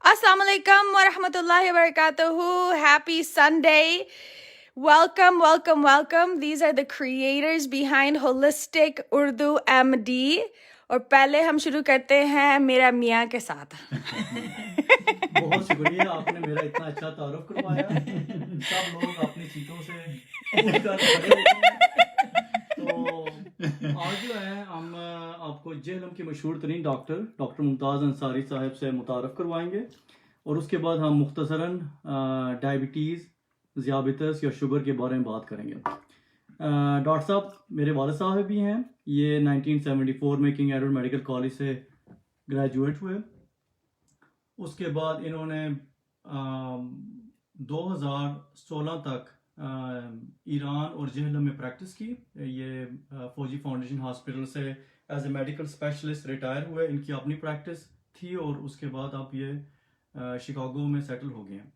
Assalamu alaikum wa rahmatullahi wa barakatuhu. Happy Sunday. Welcome, welcome, welcome. These are the creators behind Holistic Urdu MD. اور پہلے ہم شروع کرتے ہیں میرا میاں کے ساتھ. بہت شکریہ آپ نے میرا اتنا اچھا تعارف کروایا. سب لوگ اپنی سیٹوں سے اٹھ کر کھڑے ہوتے ہیں. تو آج جو ہے ہم آپ کو جہلم کے مشہور ترین ڈاکٹر ممتاز انصاری صاحب سے متعارف کروائیں گے, اور اس کے بعد ہم مختصراً ڈائبٹیز, ذیابیطس یا شوگر کے بارے میں بات کریں گے. ڈاکٹر صاحب میرے والد صاحب بھی ہیں. یہ 1974 میں کنگ ایڈورڈ میڈیکل کالج سے گریجویٹ ہوئے. اس کے بعد انہوں نے 2016 تک ایران اور جہلم میں پریکٹس کی. یہ فوجی فاؤنڈیشن ہاسپٹل سے as a medical specialist retire ہوئے. ان کی اپنی پریکٹس تھی اور اس کے بعد اب یہ شکاگو میں سیٹل ہو گئے ہیں.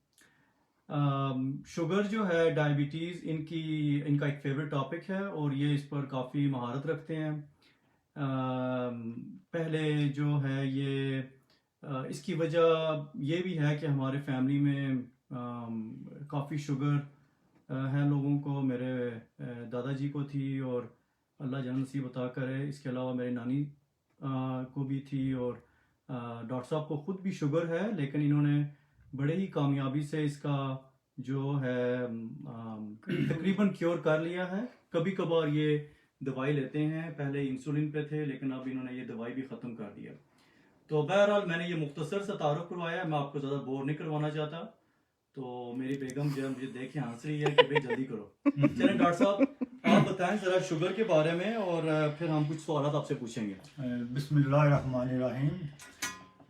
شوگر جو ہے, ڈائبٹیز, ان کا ایک فیوریٹ ٹاپک ہے اور یہ اس پر کافی مہارت رکھتے ہیں. پہلے جو ہے یہ اس کی وجہ یہ بھی ہے کہ ہمارے فیملی میں کافی شوگر ہے لوگوں کو. میرے دادا جی کو تھی اور اللہ جان نصیب عطا کرے. اس کے علاوہ میری نانی کو بھی تھی, اور ڈاکٹر صاحب کو خود بھی شوگر ہے, لیکن انہوں نے بڑے ہی کامیابی سے اس کا جو ہے تقریباً کیور کر لیا ہے. کبھی کبھار یہ دوائی لیتے ہیں, پہلے انسولین پہ تھے لیکن اب انہوں نے یہ دوائی بھی ختم کر دیا. تو بہرحال میں نے یہ مختصر سا تعارف کروایا ہے, میں آپ کو زیادہ بور نہیں کروانا چاہتا. تو میری بیگم جو ہے مجھے دیکھ کے ہنس رہی ہے کہ بھائی جلدی کرو. چلیں ڈاکٹر صاحب آپ بتائیں ذرا شوگر کے بارے میں, اور پھر ہم کچھ سوالات آپ سے پوچھیں گے. بسم اللہ الرحمن الرحیم.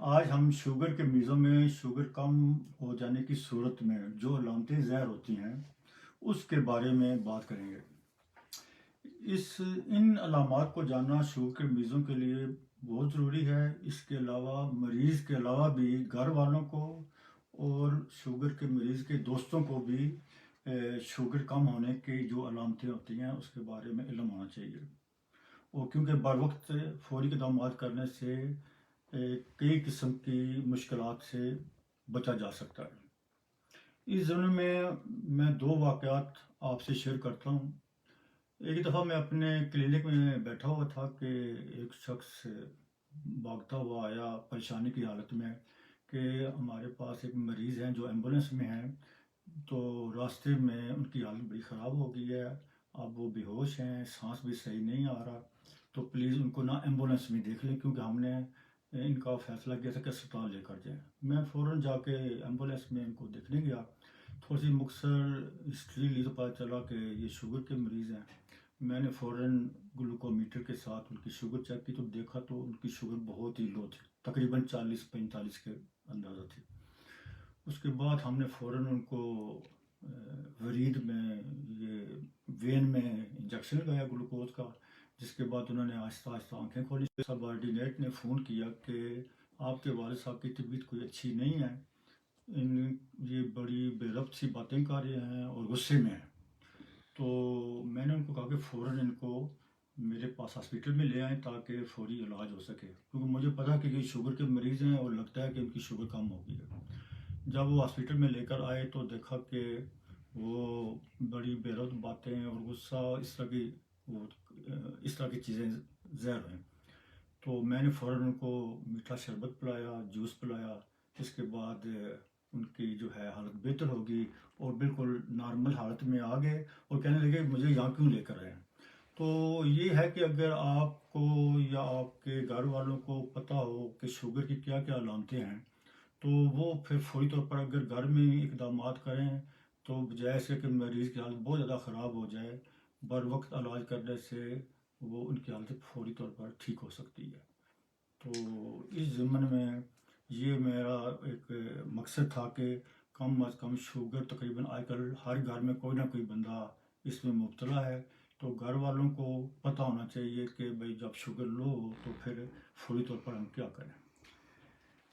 آج ہم شوگر کے مریضوں میں شوگر کم ہو جانے کی صورت میں جو علامتیں ظاہر ہوتی ہیں اس کے بارے میں بات کریں گے. ان علامات کو جاننا شوگر کے مریضوں کے لیے بہت ضروری ہے. اس کے علاوہ مریض کے علاوہ بھی گھر والوں کو اور شوگر کے مریض کے دوستوں کو بھی شوگر کم ہونے کی جو علامتیں ہوتی ہیں اس کے بارے میں علم ہونا چاہیے. اور کیونکہ بر وقت فوری اقدامات کرنے سے کئی قسم کی مشکلات سے بچا جا سکتا ہے. اس ضمن میں 2 واقعات آپ سے شیئر کرتا ہوں. ایک دفعہ میں اپنے کلینک میں بیٹھا ہوا تھا کہ ایک شخص بھاگتا ہوا آیا پریشانی کی حالت میں کہ ہمارے پاس ایک مریض ہیں جو ایمبولینس میں ہیں, تو راستے میں ان کی حالت بڑی خراب ہو گئی ہے. اب وہ بے ہوش ہیں, سانس بھی صحیح نہیں آ رہا, تو پلیز ان کو نہ ایمبولینس میں دیکھ لیں, کیونکہ ہم نے ان کا فیصلہ کیا تھا کہ اسپتال لے کر جائیں. میں فوراً جا کے ایمبولینس میں ان کو دیکھنے گیا. تھوڑی سی مختصر ہسٹری لی تو پتہ چلا کہ یہ شوگر کے مریض ہیں. میں نے فوراً گلوکومیٹر کے ساتھ ان کی شوگر چیک کی تو دیکھا تو ان کی شوگر بہت ہی لو تھی, تقریباً 40-45 کے اندازہ تھی. اس کے بعد ہم نے فوراً ان کو ورید میں یہ وین میں انجیکشن لگایا گلوکوز کا, جس کے بعد انہوں نے آہستہ آہستہ آنکھیں کھولی. سب آرڈینیٹ نے فون کیا کہ آپ کے والد صاحب کی طبیعت کوئی اچھی نہیں ہے, یہ بڑی بے ربط سی باتیں کر رہے ہیں اور غصے میں ہیں. تو میں نے ان کو کہا کہ فوراً ان کو میرے پاس ہاسپٹل میں لے آئیں تاکہ فوری علاج ہو سکے, کیونکہ مجھے پتا کہ یہ شوگر کے مریض ہیں اور لگتا ہے کہ ان کی شوگر کم ہو گئی ہے. جب وہ ہاسپٹل میں لے کر آئے تو دیکھا کہ وہ بڑی بے ربط باتیں اور غصہ اس طرح کی چیزیں ظاہر ہیں. تو میں نے فوراً ان کو میٹھا شربت پلایا, جوس پلایا. اس کے بعد ان کی جو ہے حالت بہتر ہوگی اور بالکل نارمل حالت میں آ گئے اور کہنے لگے مجھے یہاں کیوں لے کر آئے. تو یہ ہے کہ اگر آپ کو یا آپ کے گھر والوں کو پتہ ہو کہ شوگر کی کیا کیا علامتیں ہیں, تو وہ پھر فوری طور پر اگر گھر میں اقدامات کریں تو بجائے سے کہ مریض کی حالت بہت زیادہ خراب ہو جائے, بر وقت علاج کرنے سے وہ ان کی حالت فوری طور پر ٹھیک ہو سکتی ہے. تو اس ضمن میں یہ میرا ایک مقصد تھا کہ کم از کم شوگر تقریباً آج کل ہر گھر میں کوئی نہ کوئی بندہ اس میں مبتلا ہے, تو گھر والوں کو پتہ ہونا چاہیے کہ بھئی جب شوگر لو ہو تو پھر فوری طور پر ہم کیا کریں.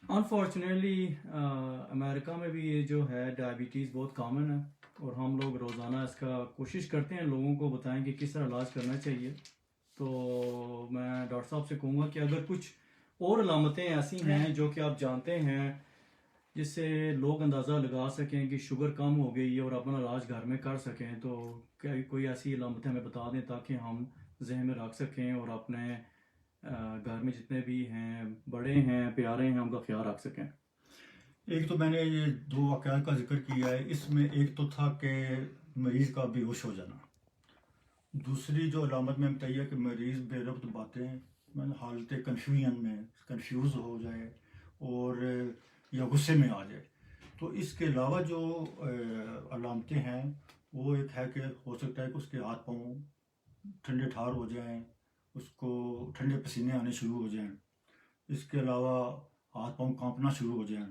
انفارچونیٹلی امریکہ میں بھی یہ جو ہے ڈائبٹیز بہت کامن ہے, اور ہم لوگ روزانہ اس کا کوشش کرتے ہیں لوگوں کو بتائیں کہ کس طرح علاج کرنا چاہیے. تو میں ڈاکٹر صاحب سے کہوں گا کہ اگر کچھ اور علامتیں ایسی ہیں جو کہ آپ جانتے ہیں جس سے لوگ اندازہ لگا سکیں کہ شوگر کم ہو گئی ہے اور اپنا علاج گھر میں کر سکیں. تو کیا کوئی ایسی علامتیں ہمیں بتا دیں تاکہ ہم ذہن میں رکھ سکیں اور اپنے گھر میں جتنے بھی ہیں بڑے ہیں پیارے ہیں ان کا خیال رکھ سکیں. ایک تو میں نے یہ 2 واقعات کا ذکر کیا ہے. اس میں ایک تو تھا کہ مریض کا بے ہوش ہو جانا. دوسری جو علامت میں بتائی ہے کہ مریض بے ربط باتیں حالت کنفیوژن میں کنفیوز ہو جائے اور یا غصے میں آ جائے. تو اس کے علاوہ جو علامتیں ہیں وہ ایک ہے کہ ہو سکتا ہے کہ اس کے ہاتھ پاؤں ٹھنڈے ٹھار ہو جائیں, اس کو ٹھنڈے پسینے آنے شروع ہو جائیں. اس کے علاوہ ہاتھ پاؤں کانپنا شروع ہو جائیں.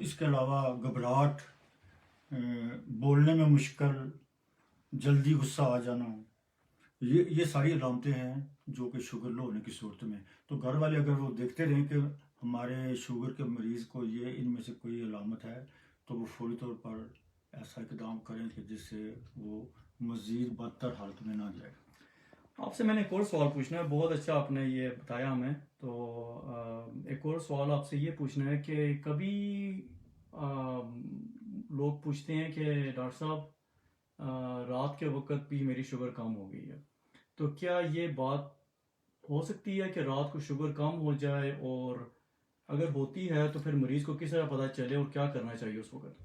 اس کے علاوہ گھبراہٹ, بولنے میں مشکل, جلدی غصہ آ جانا, یہ ساری علامتیں ہیں جو کہ شوگر لو ہونے کی صورت میں. تو گھر والے اگر وہ دیکھتے رہیں کہ ہمارے شوگر کے مریض کو یہ ان میں سے کوئی علامت ہے تو وہ فوری طور پر ایسا اقدام کریں کہ جس سے وہ مزید بدتر حالت میں نہ جائے. آپ سے میں نے ایک اور سوال پوچھنا ہے. بہت اچھا آپ نے یہ بتایا ہمیں. تو ایک اور سوال آپ سے یہ پوچھنا ہے کہ کبھی لوگ پوچھتے ہیں کہ ڈاکٹر صاحب رات کے وقت بھی میری شوگر کم ہو گئی ہے, تو کیا یہ بات ہو سکتی ہے کہ رات کو شوگر کم ہو جائے, اور اگر ہوتی ہے تو پھر مریض کو کس طرح پتہ چلے اور کیا کرنا چاہیے اس وقت؟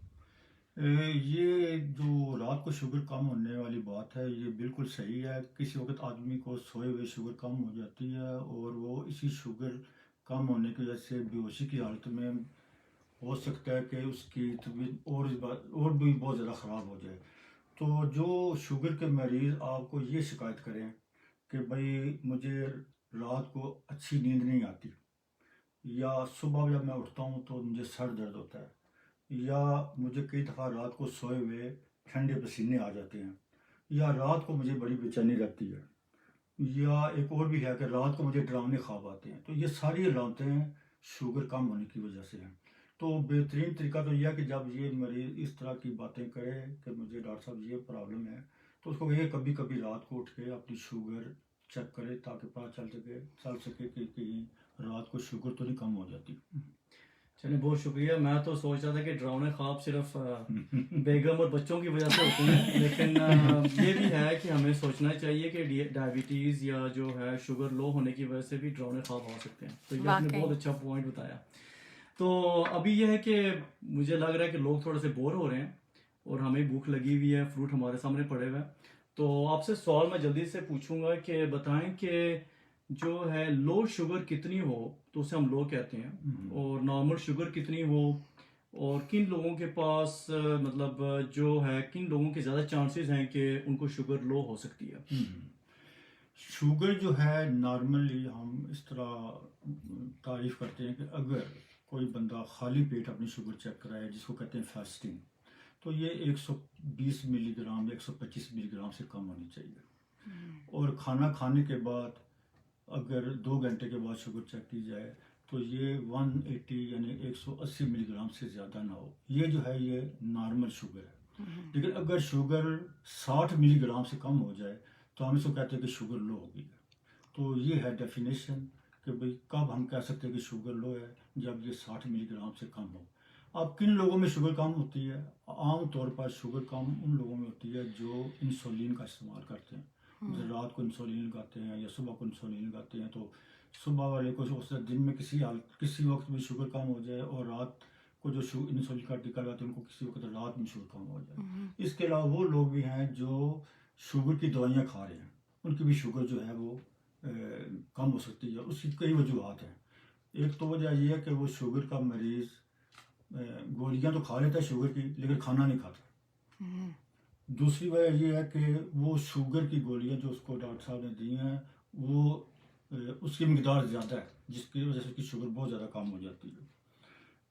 یہ جو رات کو شوگر کم ہونے والی بات ہے یہ بالکل صحیح ہے. کسی وقت آدمی کو سوئے ہوئے شوگر کم ہو جاتی ہے اور وہ اسی شوگر کم ہونے کی وجہ سے بے ہوشی کی حالت میں ہو سکتا ہے کہ اس کی طبیعت اور بھی بہت زیادہ خراب ہو جائے. تو جو شوگر کے مریض آپ کو یہ شکایت کریں کہ بھائی مجھے رات کو اچھی نیند نہیں آتی, یا صبح جب میں اٹھتا ہوں تو مجھے سر درد ہوتا ہے, یا مجھے کئی دفعہ رات کو سوئے ہوئے ٹھنڈے پسینے آ جاتے ہیں, یا رات کو مجھے بڑی بے چینی رہتی ہے, یا ایک اور بھی ہے کہ رات کو مجھے ڈراؤنے خواب آتے ہیں. تو یہ ساری علامتیں شوگر کم ہونے کی وجہ سے ہیں. تو بہترین طریقہ تو یہ ہے کہ جب یہ مریض اس طرح کی باتیں کرے کہ مجھے ڈاکٹر صاحب یہ پرابلم ہے, تو اس کو یہ کبھی کبھی رات کو اٹھ کے اپنی شوگر چیک کرے تاکہ پتہ چل سکے کہ کہیں رات کو شوگر تو نہیں کم ہو جاتی. چلیں بہت شکریہ. میں تو سوچ رہا تھا کہ ڈراؤنے خواب صرف بیگم اور بچوں کی وجہ سے ہوتے ہیں, لیکن یہ بھی ہے کہ ہمیں سوچنا چاہیے کہ ڈائبٹیز یا جو ہے شوگر لو ہونے کی وجہ سے بھی ڈراؤنے خواب آ سکتے ہیں. تو یہ آپ نے بہت اچھا پوائنٹ بتایا. تو ابھی یہ ہے کہ مجھے لگ رہا ہے کہ لوگ تھوڑے سے بور ہو رہے ہیں اور ہمیں بھوک لگی ہوئی ہے, فروٹ ہمارے سامنے پڑے ہوئے ہیں. تو آپ سے سوال میں جلدی سے پوچھوں گا کہ بتائیں کہ جو ہے لو شوگر کتنی ہو تو اسے ہم لو کہتے ہیں, اور نارمل شوگر کتنی ہو, اور کن لوگوں کے پاس مطلب جو ہے کن لوگوں کے زیادہ چانسز ہیں کہ ان کو شوگر لو ہو سکتی ہے. شوگر جو ہے نارملی ہم اس طرح تعریف کرتے ہیں کہ اگر کوئی بندہ خالی پیٹ اپنی شوگر چیک کرائے جس کو کہتے ہیں فاسٹنگ, تو یہ 120 ملی گرام یا 125 ملی گرام سے کم ہونی چاہیے. اور کھانا کھانے کے بعد اگر 2 گھنٹے کے بعد شوگر چیک کی جائے تو یہ 180 یعنی 180 ملی گرام سے زیادہ نہ ہو. یہ جو ہے یہ نارمل شوگر ہے. لیکن اگر شوگر 60 ملی گرام سے کم ہو جائے تو ہم اس کو کہتے ہیں کہ شوگر لو ہو گئی ہے. تو یہ ہے ڈیفینیشن کہ بھئی کب ہم کہہ سکتے ہیں کہ شوگر لو ہے, جب یہ 60 ملی گرام سے کم ہو. اب کن لوگوں میں شوگر کم ہوتی ہے؟ عام طور پر شوگر کم ان لوگوں میں ہوتی ہے جو انسولین کا استعمال کرتے ہیں. رات کو انسولین لگاتے ہیں یا صبح کو انسولین لگاتے ہیں, تو صبح والے کو دن میں کسی وقت بھی شوگر کم ہو جائے, اور رات کو جو انسولین کا ٹیکا لگاتے ہیں ان کو کسی وقت رات میں شوگر کم ہو جائے. اس کے علاوہ وہ لوگ بھی ہیں جو شوگر کی دوائیاں کھا رہے ہیں, ان کی بھی شوگر جو ہے وہ کم ہو سکتی ہے. اس کی کئی وجوہات ہیں. ایک تو وجہ یہ ہے کہ وہ شوگر کا مریض گولیاں تو کھا لیتا ہے شوگر کی لیکن کھانا نہیں کھاتا. دوسری وجہ یہ ہے کہ وہ شوگر کی گولیاں جو اس کو ڈاکٹر صاحب نے دی ہیں وہ اس کی مقدار زیادہ ہے جس کی وجہ سے اس کی شوگر بہت زیادہ کم ہو جاتی ہے.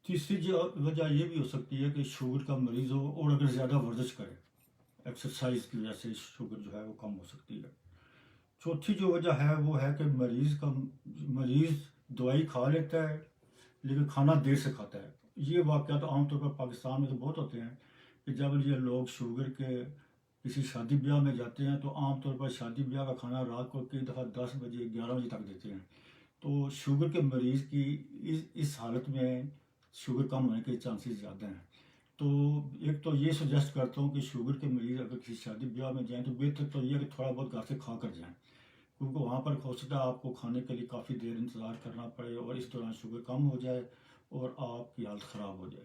تیسری وجہ یہ بھی ہو سکتی ہے کہ شوگر کا مریض ہو اور اگر زیادہ ورزش کرے, ایکسرسائز کی وجہ سے شوگر جو ہے وہ کم ہو سکتی ہے. چوتھی جو وجہ ہے وہ ہے کہ مریض دوائی کھا لیتا ہے لیکن کھانا دیر سے کھاتا ہے. یہ واقعات عام طور پر پاکستان میں تو بہت ہوتے ہیں کہ جب یہ لوگ شوگر کے کسی شادی بیاہ میں جاتے ہیں تو عام طور پر شادی بیاہ کا کھانا رات کو کئی دفعہ 10 بجے 11 بجے تک دیتے ہیں. تو شوگر کے مریض کی اس حالت میں شوگر کم ہونے کے چانسز زیادہ ہیں. تو ایک تو یہ سجیسٹ کرتا ہوں کہ شوگر کے مریض اگر کسی شادی بیاہ میں جائیں تو بہتر تو یہ ہے کہ تھوڑا بہت گھر سے کھا کر جائیں, کیونکہ وہاں پر ہو سکتا ہے آپ کو کھانے کے لیے کافی دیر انتظار کرنا پڑے اور اس دوران شوگر کم ہو جائے اور آپ کی حالت خراب ہو جائے.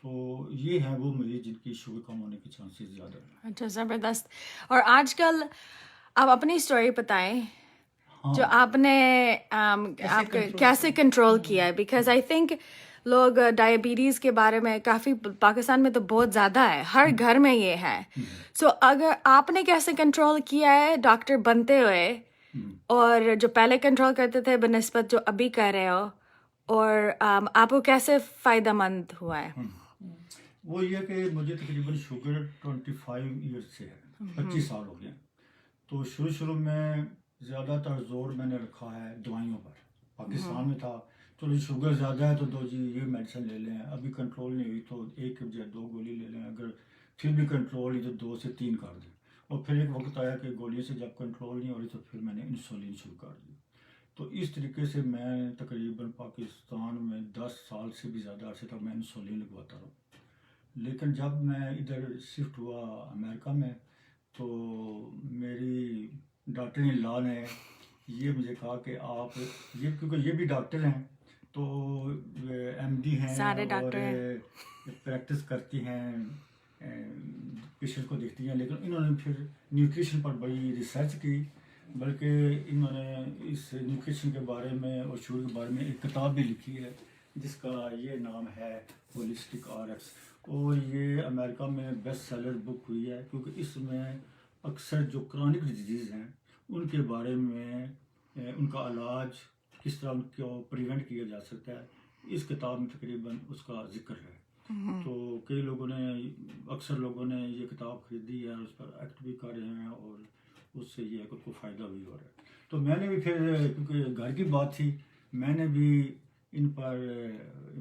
تو یہ ہیں وہ مریض جن کی شوگر کم ہونے کے چانسز زیادہ ہیں. اچھا, زبردست. اور آج کل آپ اپنی اسٹوری بتائیں جو آپ نے آپ کیسے کنٹرول کیا ہے, بیکاز آئی تھنک لوگ ڈائبٹیز کے بارے میں کافی, پاکستان میں تو بہت زیادہ ہے, ہر گھر میں یہ ہے. سو اگر آپ نے کیسے کنٹرول کیا ہے ڈاکٹر بنتے ہوئے, اور جو پہلے کنٹرول کرتے تھے بنسبت جو ابھی کر رہے ہو, اور آپ کو کیسے فائدہ مند ہوا ہے؟ وہ یہ کہ مجھے تقریباً شوگر 25 ایئرس سے ہے, 25 سال ہو گئے. تو شروع میں زیادہ تر زور میں نے رکھا ہے دوائیوں پر. پاکستان میں تھا تو شوگر زیادہ ہے تو دو جی یہ میڈیسن لے لیں, ابھی کنٹرول نہیں ہوئی تو ایک کے بجائے 2 گولی لے لیں, اگر پھر بھی کنٹرول نہیں تو 2 سے 3 کر دیں. اور پھر ایک وقت آیا کہ گولی سے جب کنٹرول نہیں ہو رہی تو پھر میں نے انسولین شروع کر دی. تو اس طریقے سے میں تقریباً پاکستان میں 10 سال سے بھی زیادہ عرصے تک میں انسولین لگواتا رہا. لیکن جب میں ادھر شفٹ ہوا امریکہ میں تو میری ڈاکٹر لا نے یہ مجھے کہا کہ آپ یہ, کیونکہ یہ بھی ڈاکٹر ہیں تو ایم ڈی ہیں اور پریکٹس کرتی ہیں, پیشنٹ کو دیکھتی ہیں, لیکن انہوں نے پھر نیوٹریشن پر بڑی ریسرچ کی, بلکہ انہوں نے اس نیوٹریشن کے بارے میں اور شوگر کے بارے میں ایک کتاب بھی لکھی ہے جس کا یہ نام ہے ہولسٹک آر ایکس, اور یہ امریکہ میں بیسٹ سیلر بک ہوئی ہے, کیونکہ اس میں اکثر جو کرونک ڈیزیز ہیں ان کے بارے میں ان کا علاج کس طرح ان کو پریونٹ کیا جا سکتا ہے, اس کتاب میں تقریباً اس کا ذکر ہے. تو کئی لوگوں نے, اکثر لوگوں نے یہ کتاب خریدی ہے, اس پر ایکٹ بھی کر رہے ہیں اور اس سے یہ ہے کہ ان کو فائدہ بھی ہو رہا ہے. تو میں نے بھی پھر, کیونکہ گھر کی بات تھی, میں نے بھی ان پر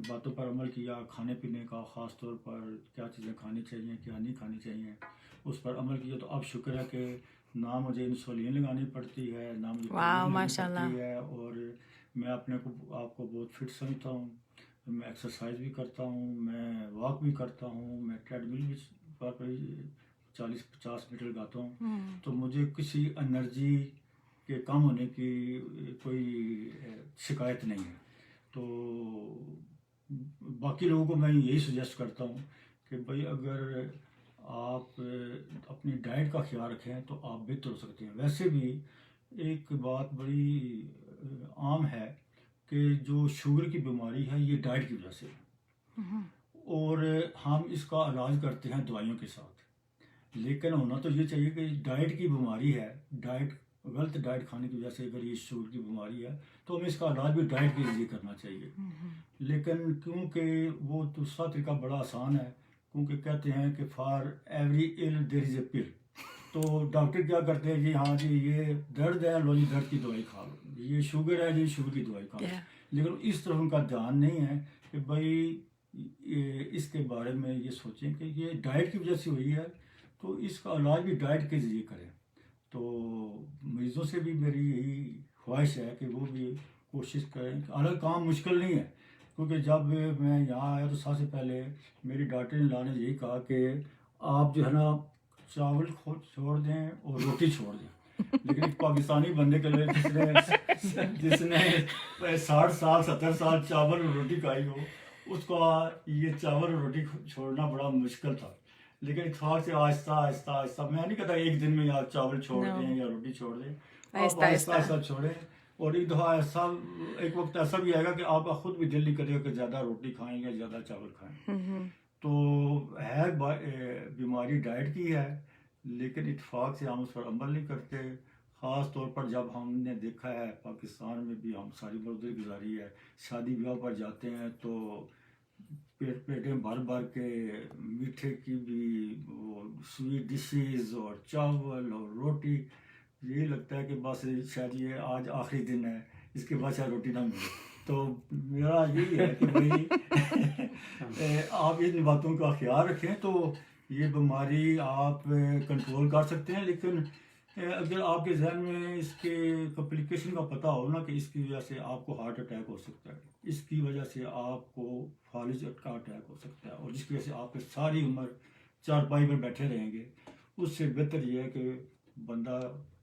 باتوں پر عمل کیا, کھانے پینے کا خاص طور پر کیا چیزیں کھانی چاہیے کیا نہیں کھانی چاہیے, اس پر عمل کیا. تو اب شکر ہے کہ نہ مجھے انسولین لگانی پڑتی ہے نہ مجھے پڑتی ہے, اور میں اپنے کو آپ کو بہت فٹ سمجھتا ہوں. میں ایکسرسائز بھی کرتا ہوں, میں واک بھی کرتا ہوں, میں ٹریڈ مل بھی 40-50 منٹ لگاتا ہوں. تو مجھے کسی انرجی کے کم ہونے کی کوئی شکایت نہیں ہے. تو باقی لوگوں کو میں یہی سجیسٹ کرتا ہوں کہ بھائی اگر آپ اپنی ڈائٹ کا خیال رکھیں تو آپ بہتر ہو سکتے ہیں. ویسے بھی ایک بات بڑی عام ہے کہ جو شوگر کی بیماری ہے یہ ڈائٹ کی وجہ سے ہے, اور ہم اس کا علاج کرتے ہیں دوائیوں کے ساتھ. لیکن ہونا تو یہ چاہیے کہ ڈائٹ کی بیماری ہے, غلط ڈائٹ کھانے کی وجہ سے اگر یہ شوگر کی بیماری ہے تو ہمیں اس کا علاج بھی ڈائٹ کے ذریعے کرنا چاہیے. لیکن کیونکہ وہ دوسرا طریقہ بڑا آسان ہے, کیونکہ کہتے ہیں کہ فار ایوری ایل دیر از اے پل. تو ڈاکٹر کیا کرتے ہیں, جی ہاں جی یہ درد ہے, لو جی درد کی دوائی کھا لو, یہ شوگر ہے جی شوگر کی دوائی کھا لو. لیکن اس طرح ان کا دھیان نہیں ہے کہ بھائی اس کے بارے میں یہ سوچیں کہ یہ ڈائٹ کی وجہ سے ہوئی ہے تو اس کا علاج بھی ڈائٹ کے ذریعے کریں. تو مریضوں سے بھی میری یہی خواہش ہے کہ وہ بھی کوشش کریں. حالانکہ کام مشکل نہیں ہے, کیونکہ جب میں یہاں آیا تو سب سے پہلے میری ڈاکٹر نے یہی کہا کہ آپ جو ہے نا چاول چھوڑ دیں اور روٹی چھوڑ دیں. لیکن ایک پاکستانی بندے کے لیے جس نے 60 سال 70 سال چاول اور روٹی کھائی ہو, اس کا یہ چاول اور روٹی چھوڑنا بڑا مشکل تھا. لیکن اتفاق سے آہستہ آہستہ میں نہیں کہتا ایک دن میں آپ چاول چھوڑ دیں یا روٹی چھوڑ دیں, آپ آہستہ چھوڑیں. اور ایک دفعہ ایک وقت ایسا بھی آئے گا کہ آپ کا خود بھی دل نہیں کرے گا کہ زیادہ روٹی کھائیں یا زیادہ چاول کھائیں. تو ہے بیماری ڈائٹ کی ہے, لیکن اتفاق سے ہم اس پر عمل نہیں کرتے. خاص طور پر جب ہم نے دیکھا ہے پاکستان میں بھی ہم ساری برادری گزاری ہے, شادی بیاہ پر جاتے ہیں تو پیٹیں بھر کے میٹھے کی بھی سویٹ ڈشز اور چاول اور روٹی, یہی لگتا ہے کہ بس شاید یہ آج آخری دن ہے, اس کے بعد شاید روٹی نہ ملے. تو میرا یہی ہے کہ بھائی آپ ان باتوں کا خیال رکھیں تو یہ بیماری آپ کنٹرول کر سکتے ہیں. لیکن اگر آپ کے ذہن میں اس کے کمپلیکیشن کا پتہ ہو نا کہ اس کی وجہ سے آپ کو ہارٹ اٹیک ہو سکتا ہے، اس کی وجہ سے آپ کو فالج کا اٹیک ہو سکتا ہے، اور جس کی وجہ سے آپ کی ساری عمر چارپائی پر بیٹھے رہیں گے، اس سے بہتر یہ ہے کہ بندہ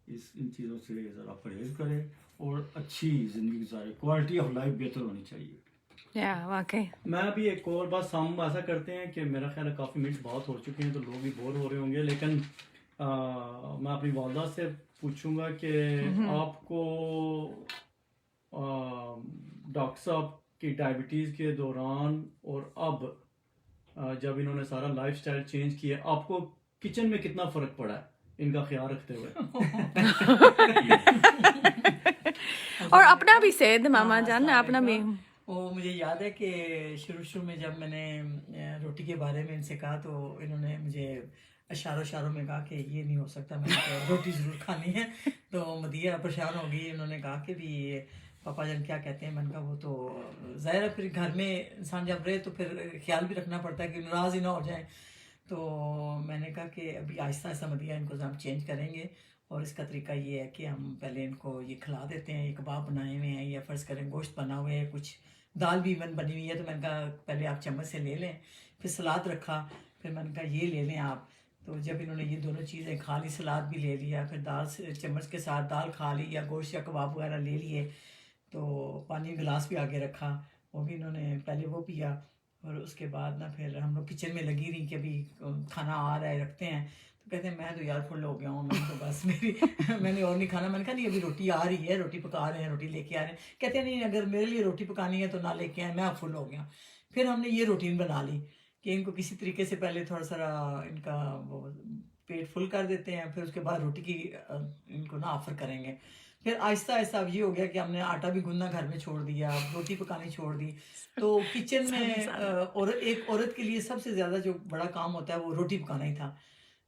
ان چیزوں سے ذرا پرہیز کرے اور اچھی زندگی گزارے، کوالٹی آف لائف بہتر ہونی چاہیے۔ واقعی میں ابھی ایک اور بات ہم ایسا کرتے ہیں کہ میرا خیال ہے کافی منٹ بہت ہو چکے ہیں تو لوگ بھی بور ہو رہے ہوں گے، لیکن میں اپنی والدہ سے پوچھوں گا کہ آپ کو ڈاکٹر صاحب کی ڈائبٹیز کے دوران اور اب جب انہوں نے سارا لائف سٹائل چینج کیا، آپ کو کچن میں کتنا فرق پڑا ہے ان کا خیال رکھتے ہوئے؟ اور اپنا بھی صحت ماما جان اپنا بھی وہ مجھے یاد ہے کہ شروع میں جب میں نے روٹی کے بارے میں ان سے کہا تو انہوں نے مجھے اشاروں میں کہا کہ یہ نہیں ہو سکتا، میں نے کہا روٹی ضرور کھانی ہے۔ تو مدیہ پریشان ہو گئی، انہوں نے کہا کہ بھی پاپا جان کیا کہتے ہیں؟ میں نے کہا وہ تو ظاہر ہے پھر گھر میں انسان جب رہے تو پھر خیال بھی رکھنا پڑتا ہے کہ ناراض ہی نہ ہو جائیں۔ تو میں نے کہا کہ ابھی آہستہ آہستہ مدیہ ان کو ہم چینج کریں گے، اور اس کا طریقہ یہ ہے کہ ہم پہلے ان کو یہ کھلا دیتے ہیں، یہ کباب بنائے ہوئے ہیں یا فرض کریں گوشت بنا ہوئے ہے، کچھ دال بھی بنی ہوئی ہے، تو میں نے کہا پہلے آپ چمچ سے لے لیں، پھر سلاد رکھا، پھر میں نے کہا یہ لے لیں آپ۔ تو جب انہوں نے یہ دونوں چیزیں کھا لی، سلاد بھی لے لیا، پھر دال سے چمچ کے ساتھ دال کھا لی یا گوشت یا کباب وغیرہ لے لیے، تو پانی گلاس بھی آگے رکھا، وہ بھی انہوں نے پہلے وہ پیا، اور اس کے بعد نا پھر ہم لوگ کچن میں لگی رہی کہ ابھی کھانا آ رہا ہے رکھتے ہیں۔ تو کہتے ہیں میں تو یار فل ہو گیا ہوں، میں تو بس میں نے اور نہیں کھانا۔ میں نے کہا نہیں ابھی روٹی آ رہی ہے، روٹی پکا رہے ہیں، روٹی لے کے آ رہے ہیں۔ کہتے ہیں نہیں اگر میرے لیے روٹی پکانی ہے تو نہ لے کے آئیں، میں اب فل ہو گیا۔ پھر ہم نے یہ روٹین بنا لی کہ ان کو کسی طریقے سے پہلے تھوڑا سا ان کا وہ پیٹ فل کر دیتے ہیں، پھر اس کے بعد روٹی کی ان کو نا آفر کریں گے۔ پھر آہستہ آہستہ اب یہ ہو گیا کہ ہم نے آٹا بھی گندنا گھر میں چھوڑ دیا، روٹی پکانی چھوڑ دی۔ تو کچن میں ایک عورت کے لیے سب سے زیادہ جو بڑا کام ہوتا ہے وہ روٹی پکانا ہی تھا۔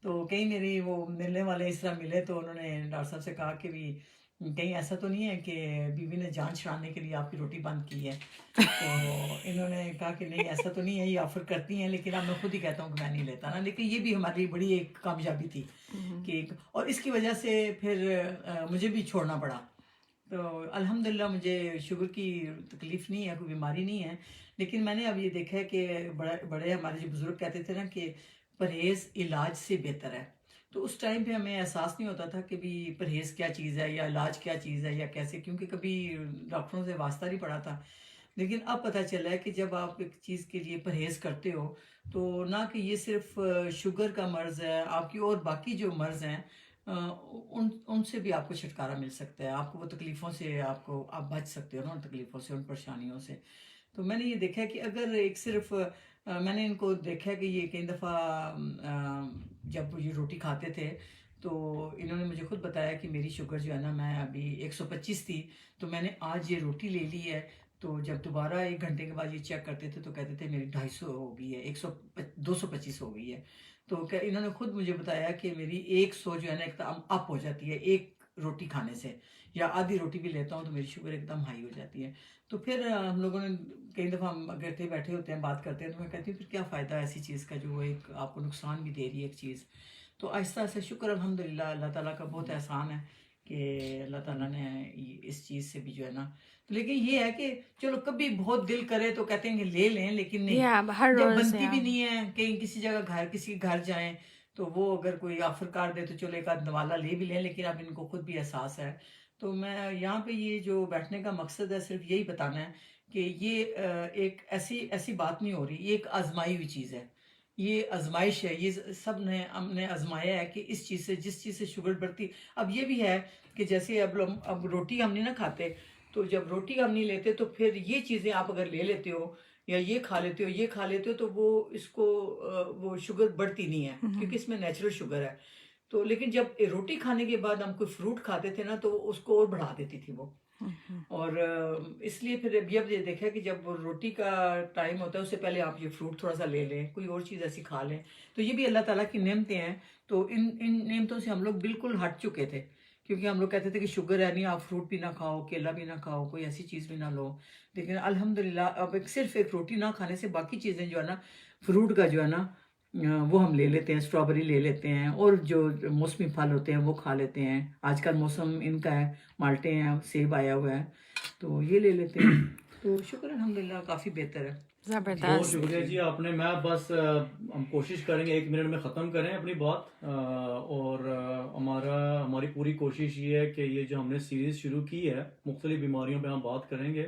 تو کہیں میری وہ ملنے والے اس طرح ملے تو انہوں نے ڈاکٹر صاحب سے کہا کہ بھی کہیں ایسا تو نہیں ہے کہ بیوی نے جان چھڑانے کے لیے آپ کی روٹی بند کی ہے؟ تو انہوں نے کہا کہ نہیں ایسا تو نہیں ہے، یہ آفر کرتی ہیں لیکن اب میں خود ہی کہتا ہوں کہ میں نہیں لیتا نا۔ لیکن یہ بھی ہماری بڑی ایک کامیابی تھی کہ اور اس کی وجہ سے پھر مجھے بھی چھوڑنا پڑا۔ تو الحمدللہ مجھے شوگر کی تکلیف نہیں ہے، کوئی بیماری نہیں ہے، لیکن میں نے اب یہ دیکھا ہے کہ بڑے ہمارے جو بزرگ کہتے تھے نا کہ پرہیز علاج سے بہتر ہے۔ تو اس ٹائم پہ ہمیں احساس نہیں ہوتا تھا کہ بھی پرہیز کیا چیز ہے یا علاج کیا چیز ہے یا کیسے، کیونکہ کبھی ڈاکٹروں سے واسطہ نہیں پڑا تھا۔ لیکن اب پتہ چلا ہے کہ جب آپ ایک چیز کے لیے پرہیز کرتے ہو تو نہ کہ یہ صرف شوگر کا مرض ہے، آپ کی اور باقی جو مرض ہیں ان سے بھی آپ کو چھٹکارا مل سکتا ہے، آپ کو وہ تکلیفوں سے آپ بچ سکتے ہو نا، ان تکلیفوں سے، ان پریشانیوں سے۔ تو میں نے یہ دیکھا کہ اگر ایک صرف میں نے ان کو دیکھا کہ یہ کئی دفعہ جب یہ روٹی کھاتے تھے تو انہوں نے مجھے خود بتایا کہ میری شوگر جو ہے نا، میں ابھی 125 تھی تو میں نے آج یہ روٹی لے لی ہے، تو جب دوبارہ 1 گھنٹے کے بعد یہ چیک کرتے تھے تو کہتے تھے میری 250 ہو گئی ہے، 225 ہو گئی ہے۔ تو انہوں نے خود مجھے بتایا کہ میری 100 جو ہے نا ایک دم اپ ہو جاتی ہے ایک روٹی کھانے سے، یا آدھی روٹی بھی لیتا ہوں تو میری شوگر ایک دم ہائی ہو جاتی ہے۔ تو پھر ہم لوگوں نے کئی دفعہ ہم اگر بیٹھے ہوتے ہیں بات کرتے ہیں تو میں کہتی ہوں پھر کیا فائدہ ہے ایسی چیز کا جو ایک آپ کو نقصان بھی دے رہی ہے ایک چیز۔ تو آہستہ آہستہ شکر الحمدللہ اللہ تعالیٰ کا بہت احسان ہے کہ اللہ تعالیٰ نے اس چیز سے بھی جو ہے نا، لیکن یہ ہے کہ چلو کبھی بہت دل کرے تو کہتے ہیں کہ لے لیں، لیکن نہیں ہر جب روز بنتی بھی نہیں ہے، کہیں کسی جگہ کسی کے گھر جائیں تو وہ اگر کوئی آفر کار دے تو چلو ایک آدھ نوالا لے بھی لیں، لیکن اب ان کو خود بھی احساس ہے۔ تو میں یہاں پہ یہ جو بیٹھنے کا مقصد ہے صرف یہی بتانا ہے کہ یہ ایک ایسی بات نہیں ہو رہی، یہ ایک آزمائی ہوئی چیز ہے، یہ آزمائش ہے، یہ سب نے ہم نے آزمایا ہے کہ اس چیز سے، جس چیز سے شوگر بڑھتی۔ اب یہ بھی ہے کہ جیسے اب روٹی ہم نہیں نہ کھاتے، تو جب روٹی ہم نہیں لیتے تو پھر یہ چیزیں آپ اگر لے لیتے ہو یا یہ کھا لیتے ہو تو وہ اس کو وہ شوگر بڑھتی نہیں ہے کیونکہ اس میں نیچرل شوگر ہے۔ تو لیکن جب روٹی کھانے کے بعد ہم کوئی فروٹ کھاتے تھے نا تو اس کو اور بڑھا دیتی تھی وہ، اور اس لیے پھر اب یہ دیکھا کہ جب روٹی کا ٹائم ہوتا ہے اس سے پہلے آپ یہ فروٹ تھوڑا سا لے لیں، کوئی اور چیز ایسی کھا لیں، تو یہ بھی اللہ تعالیٰ کی نعمتیں ہیں۔ تو ان نعمتوں سے ہم لوگ بالکل ہٹ چکے تھے، کیونکہ ہم لوگ کہتے تھے کہ شوگر ہے نہیں، آپ فروٹ بھی نہ کھاؤ، کیلا بھی نہ کھاؤ، کوئی ایسی چیز بھی نہ لو، لیکن الحمدللہ اب صرف ایک روٹی نہ کھانے سے باقی چیزیں جو ہے نا، فروٹ کا جو ہے نا وہ ہم لے لیتے ہیں, اسٹرابری لے لیتے ہیں, اور جو موسمی پھل ہوتے ہیں وہ کھا لیتے ہیں. آج کل موسم ان کا ہے, مالٹے ہیں, سیب آیا ہوا ہے, تو یہ لے لیتے ہیں. تو شکر الحمدللہ کافی بہتر ہے. بہت زبردست. شکریہ جی آپ نے. میں بس ہم کوشش کریں گے 1 منٹ میں ختم کریں اپنی بات, اور ہماری پوری کوشش یہ ہے کہ یہ جو ہم نے سیریز شروع کی ہے مختلف بیماریوں پہ ہم بات کریں گے.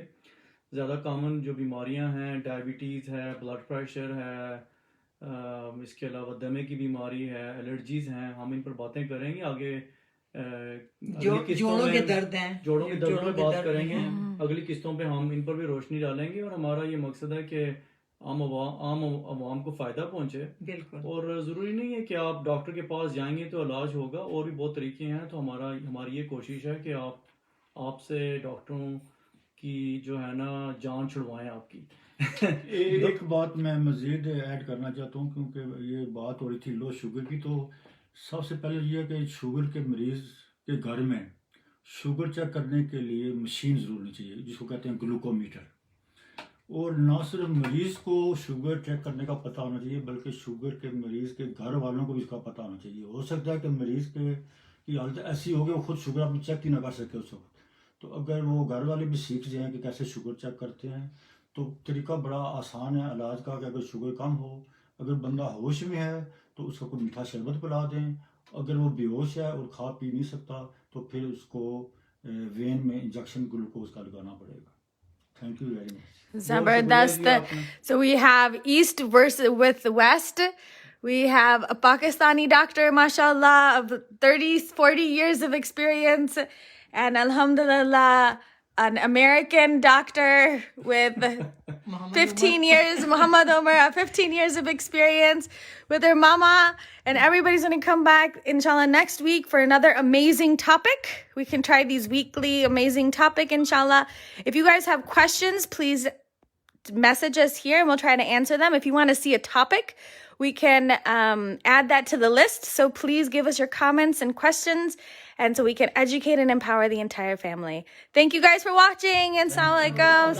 زیادہ کامن جو بیماریاں ہیں, ڈائبٹیز ہے, بلڈ پریشر ہے, اس کے علاوہ دمے کی بیماری ہے, الرجیز ہیں, ہم ان پر باتیں کریں گے آگے. جوڑوں کے درد ہیں, جوڑوں کے دردوں پہ بات کریں گے. اگلی قسطوں پہ ہم ان پر بھی روشنی ڈالیں گے, اور ہمارا یہ مقصد ہے کہ عام عوام کو فائدہ پہنچے. بالکل. اور ضروری نہیں ہے کہ آپ ڈاکٹر کے پاس جائیں گے تو علاج ہوگا, اور بھی بہت طریقے ہیں. تو ہماری یہ کوشش ہے کہ آپ سے ڈاکٹروں کی جو ہے نا جان چھڑوائیں آپ کی. ایک بات میں مزید ایڈ کرنا چاہتا ہوں, کیونکہ یہ بات ہو رہی تھی لو شوگر کی. تو سب سے پہلے یہ کہ شوگر کے مریض کے گھر میں شوگر چیک کرنے کے لیے مشین ضرور ہونی چاہیے, جس کو کہتے ہیں گلوکومیٹر. اور نہ صرف مریض کو شوگر چیک کرنے کا پتہ ہونا چاہیے, بلکہ شوگر کے مریض کے گھر والوں کو بھی اس کا پتہ ہونا چاہیے. ہو سکتا ہے کہ مریض کی حالت ایسی ہو کہ وہ خود شوگر اپنی چیک ہی نہ کر سکے اس وقت. تو اگر وہ گھر والے بھی سیکھ جائیں کہ کیسے شوگر چیک کرتے ہیں, تو طریقہ بڑا آسان ہے علاج کا. کہ اگر شوگر کم ہو, اگر بندہ ہوش میں ہے تو اس کو کوئی میٹھا شربت پلا دیں. اگر وہ بے ہوش ہے اور کھا پی نہیں سکتا تو پھر اس کو وین میں انجیکشن گلوکوز کا لگانا پڑے گا. Thank you very much. Zabardast. So we have East versus with West. We have a Pakistani doctor, mashallah, of 30-40 years of experience, and alhamdulillah, an American doctor with 15 years, Muhammad Omar, 15 years of experience with her mama. And everybody's going to come back, inshallah, next week for another amazing topic. We can try these weekly amazing topic, inshallah. If you guys have questions, please message us here and we'll try to answer them. If you want to see a topic, we can add that to the list. So please give us your comments and questions, and so we can educate and empower the entire family. Thank you guys for watching, and assalamu alaikum.